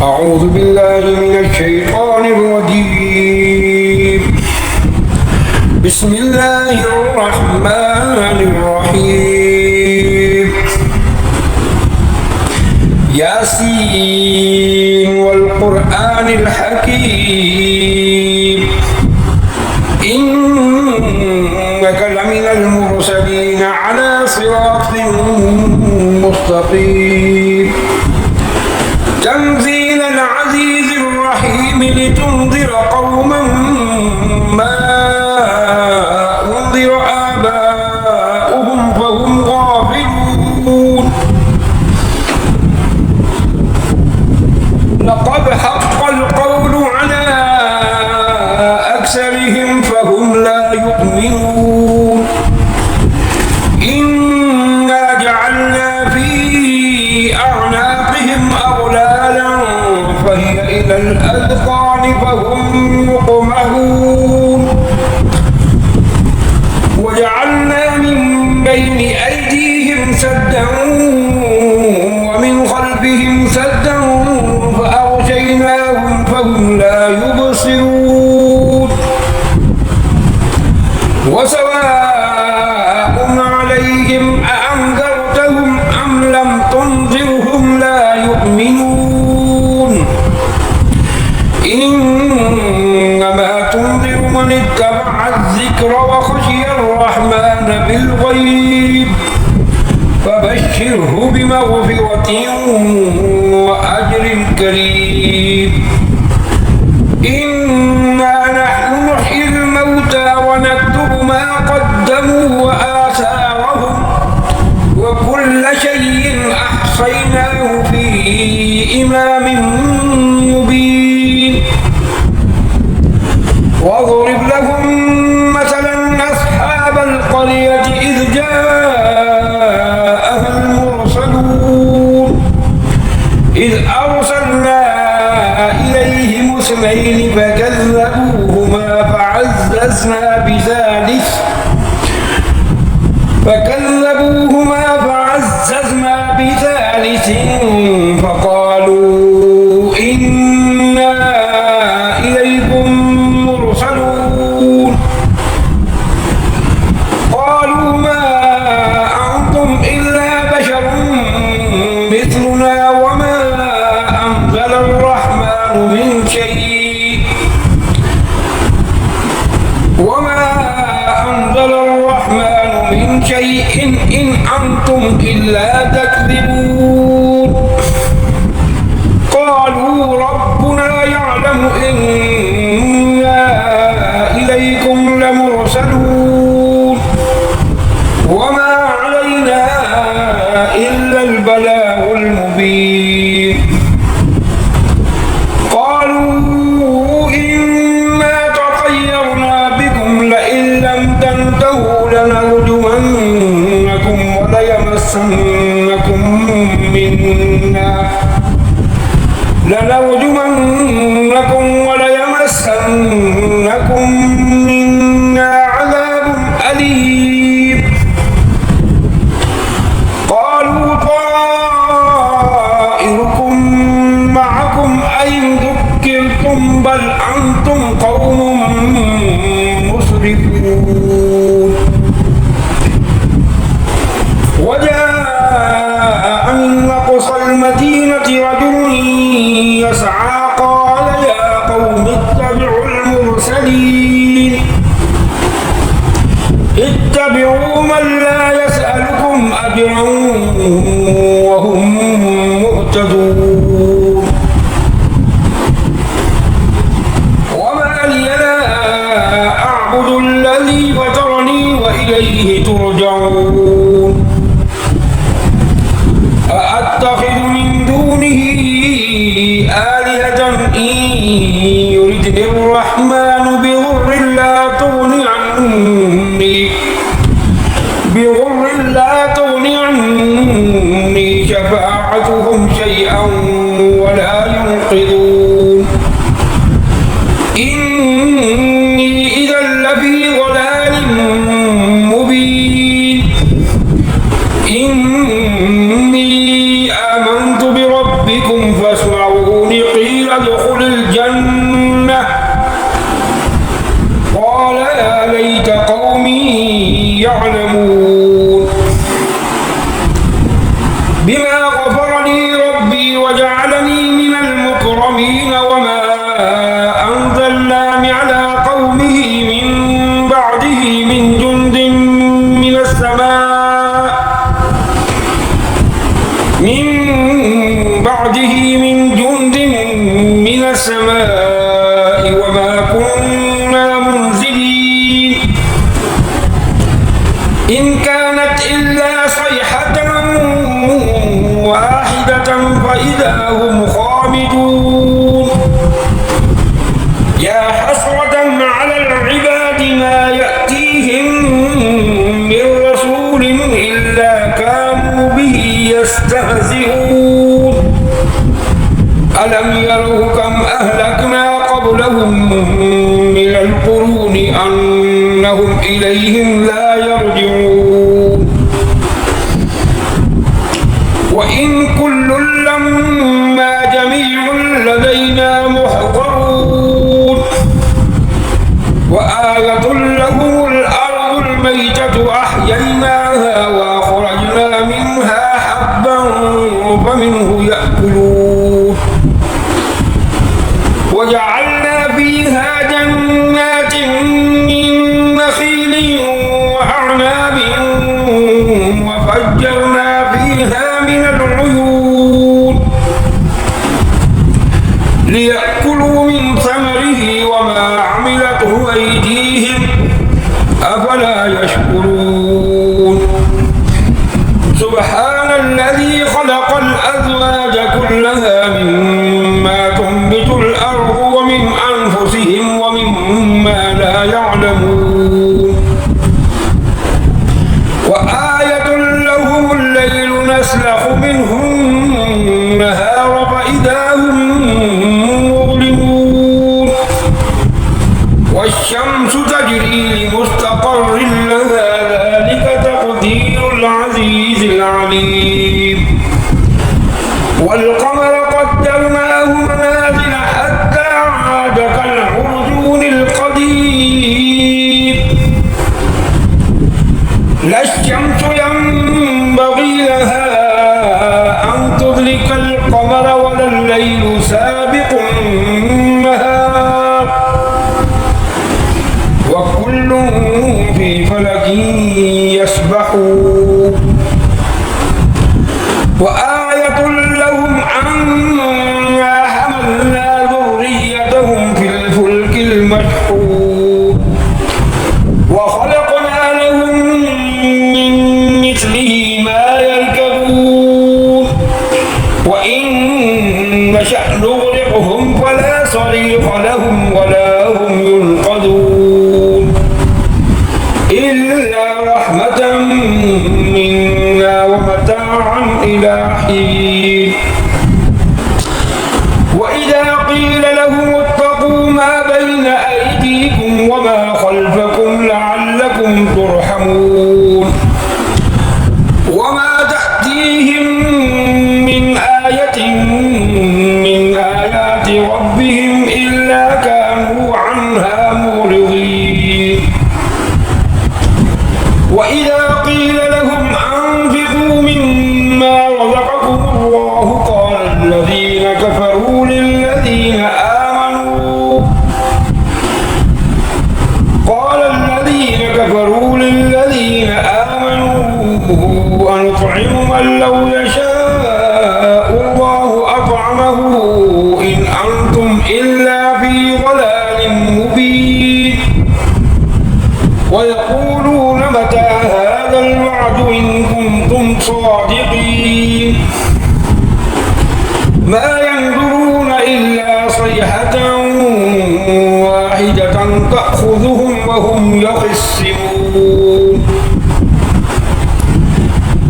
أعوذ بالله من الشيطان الرجيم. بسم الله الرحمن الرحيم. ياسين والقرآن الحكيم إنك لمن المرسلين على صراط مستقيم تنزيل العزيز الرحيم لتنذر قوما ما أنذر آباؤهم فهم غافلون. لقد حق القول على أكثرهم فهم لا يؤمنون. إنا جعلنا في أعناقهم أغلالا فهي إلى الأذقان فهم مقمحون. وجعلنا من بين أيديهم سدا ومن خلفهم سدا فأغشيناهم فهم لا يبصرون. وسواء عليهم أأنذرتهم أم لم تنذرهم لا يؤمنون. إنما تنذر من اتبع الذكر وخشي الرحمن بالغيب فبشره بمغفرة وأجر كريم. إنا نحن نحيي الموتى ونكتب ما قدموا وآثارهم وكل شيء أحصيناه في إمام مبين. واضرب لهم مثلا أصحاب القرية إذ جاءها المرسلون إذ أرسلنا إليهم اثنين فكذبوهما فعززنا بثالث فقالوا إنا إليكم مرسلون. قالوا ما أنتم إلا بشر مثلنا وما أنزل الرحمن من شيء إن أنتم إلا تكذبون. قالوا ربنا يعلم إنا إليكم لمرسلون وما علينا إلا البلاغ المبين. قالوا إنا تطيرنا بكم لئن لم تنتهوا لنرجمنكم وليمسنكم منا عذاب أليم. قالوا طائركم معكم أئن ذكرتم بل أنتم قوم مسرفون. وجاء من أقصى المدينة رجل يسعى قال يا قوم اتبعوا المرسلين اتبعوا من لا يسألكم أجرا وهم مهتدون. وما لي لا أعبد الذي فطرني وإليه ترجعون. أأتخذ من دونه آلهة إن يردني الرحمن بضر لا تغني عني شفاعتهم شيئا وجعلني من المكرمين وما أنزلنا على قومه من بعده من جند من السماء وما كنا منزلين إن كانت إلا صيحة واحدة فإذا هم خامدون يا حسرة على العباد ما يأتيهم من رسول إلا كانوا به يستهزئون ألم يروا كم أهلكنا قبلهم من القرون أنهم إليهم لا يرجعون وإن كل لما جميع لدينا محضرون وآية لهم الأرض الميتة أحييناها وأخرجنا منها حبا فمنه يأكلون وجعلنا فيها جنات من نخيل وأعناب وفجرنا فيها من العيون ليأكلوا من ثمره وما عملته أيديهم أفلا يشكرون سبحان الذي خلق الأزواج كلها مما تنبت الأرض ومن أنفسهم ومما لا يعلمون وآية لهم الليل نسلخ منه النهار فإذا هم مظلمون والشمس تجري لمستقر لها ذلك تقدير العزيز العليم والقمر قدرناه منازل حتى عاد كالعرجون القديم لا الشمس ينبغي لها أن تدرك القمر ولا الليل سابق النهار وكل في فلك يسبحون وآية لهم أنا حملنا ذريتهم في الفلك المشحون وخلقنا لهم من مثله ما يركبون وإن نشأ نغرقهم فلا صريخ لهم ولا هم ينقذون إلا رحمة منا ومتاعا إلى حين وإذا قيل لهم اتقوا ما بين أيديكم وما خلفكم لعلكم ترحمون وما تأتيهم من آية من آيات ربهم إلا كانوا عنها معرضين وإذا قيل لهم أنفقوا مما رزقكم الله قال الذين كفروا للذين آمنوا أنطعم من لو يشاء الله أطعمه إن أنتم إلا في ضلال مبين ويقولون متى هذا الوعد إن كنتم صادقين ما ينظرون إلا صيحة واحدة تأخذهم وهم يخصمون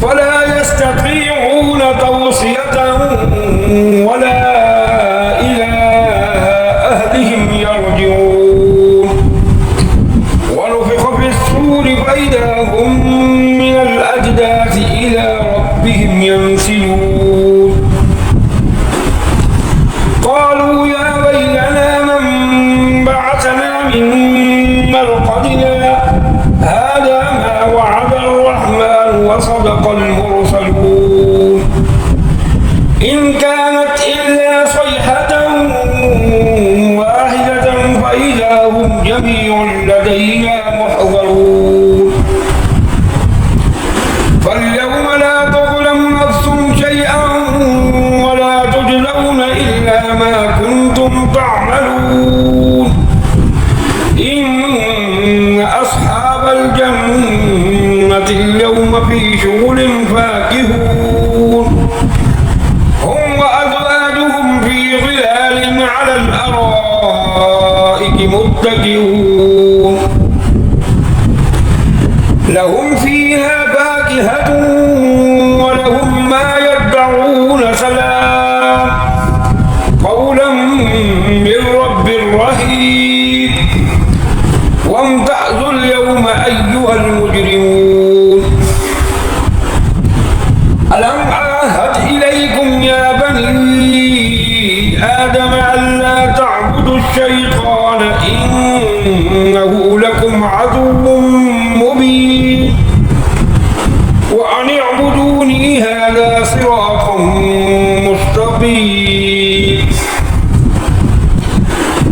فلا يستطيعون توصية ولا إلى أهلهم يرجعون ونفخ في الصور فإذا هم من الأجداث إلى ربهم ينسلون قالوا يا ويلنا من بعثنا من مرقدنا هذا ما وعد الرحمن وصدق المرسلون إن كانت ما كنتم تعملون إن أصحاب الجنة اليوم في شغل فاكهون هم وأزواجهم في ظلال على الأرائك متكئون لهم فيها فاكهة ولهم ما يدعون سلام قولا من رب رحيم وامتازوا اليوم أيها المجرمون ألم أعهد إليكم يا بني آدم ألا تعبدوا الشيطان إنه لكم عدو مبين وأن اعبدوني هذا صراط مستقيم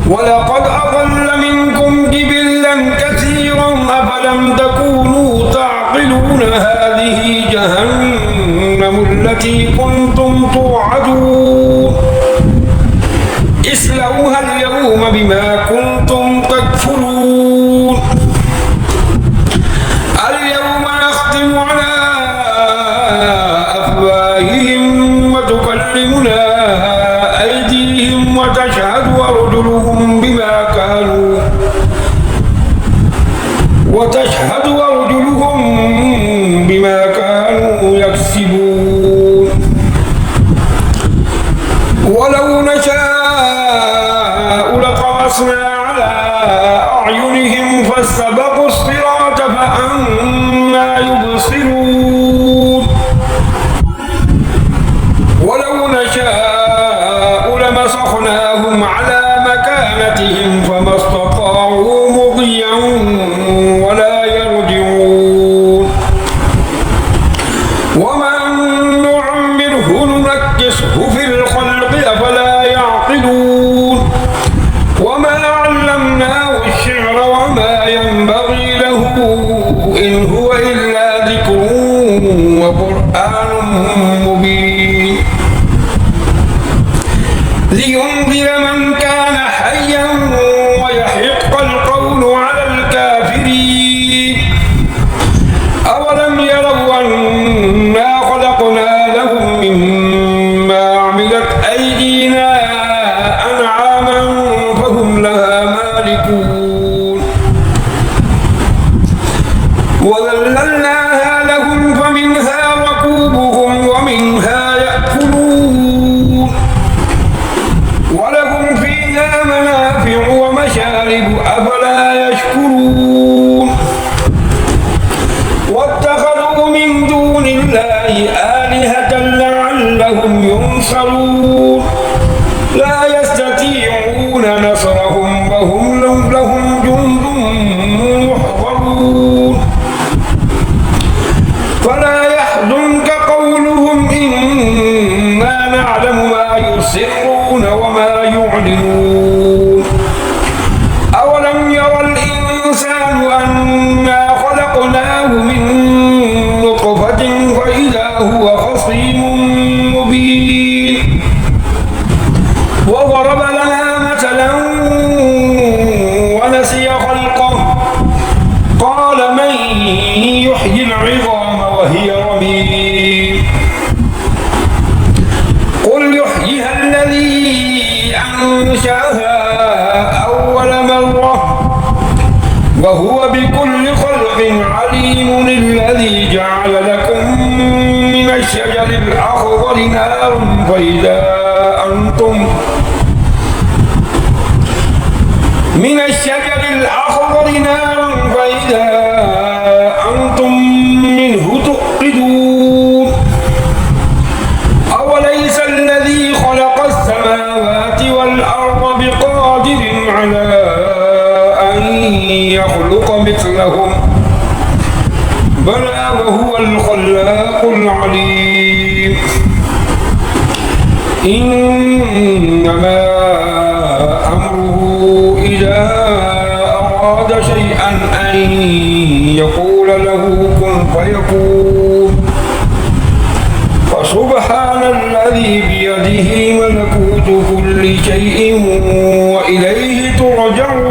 ولقد أضل منكم جبلا كثيرا أفلم تكونوا تعقلون هذه جهنم التي كنتم توعدون اصلوها اليوم بما كنتم تكفرون اليوم نختم على أفواههم وتكلمنا أيديهم وتشهد أرجلهم بما كانوا يكسبون ولو نشاء لطمسنا على أعينهم فاستبقوا الصراط فأنى يبصرون ولو نشاء لمسخناهم على مكانتهم فما استطاعوا مضيا ولا يرجعون ومن نعمره ننكسه في الخلق أفلا يعقلون وما علمناه الشعر وما ينبغي له إن هو إلا ذكر وقرآن مبين لينذر من كان حيا ويحق القول على الكافرين أولم يروا أنا خلقنا لهم مما عملت أيدينا أنعاما فهم لها مالكون وذللناها لهم فمنها ركوبهم ومنها يأكلون ولهم فيها منافع ومشارب أفلا يشكرون واتخذوا من دون الله آلهة لعلهم ينصرون لا يستطيعون نصرهم وهم لهم جند محضرون فلا يحزنك قولهم إنا نعلم ما يسرون وما يعلنون أولم يرى الإنسان أنا خلقناه من نطفة فإذا هو خصيم مبين وضرب لنا مثلا ونسي خلقه قال من يحيي العظام وهي رميم قل يحييها الذي أنشأها أول مرة وهو بكل خلق عليم الذي جعل لكم من الشجر الأخضر نارا فإذا أنتم منه توقدون أوليس الذي خلق السماوات والأرض بقادر على أن يخلق مثلهم بلى وهو الخلاق العليم إنما أمره إذا أراد شيئا أن يقول له كن فيكون فسبحان الذي بيده ملكوت كل شيء وإليه ترجعون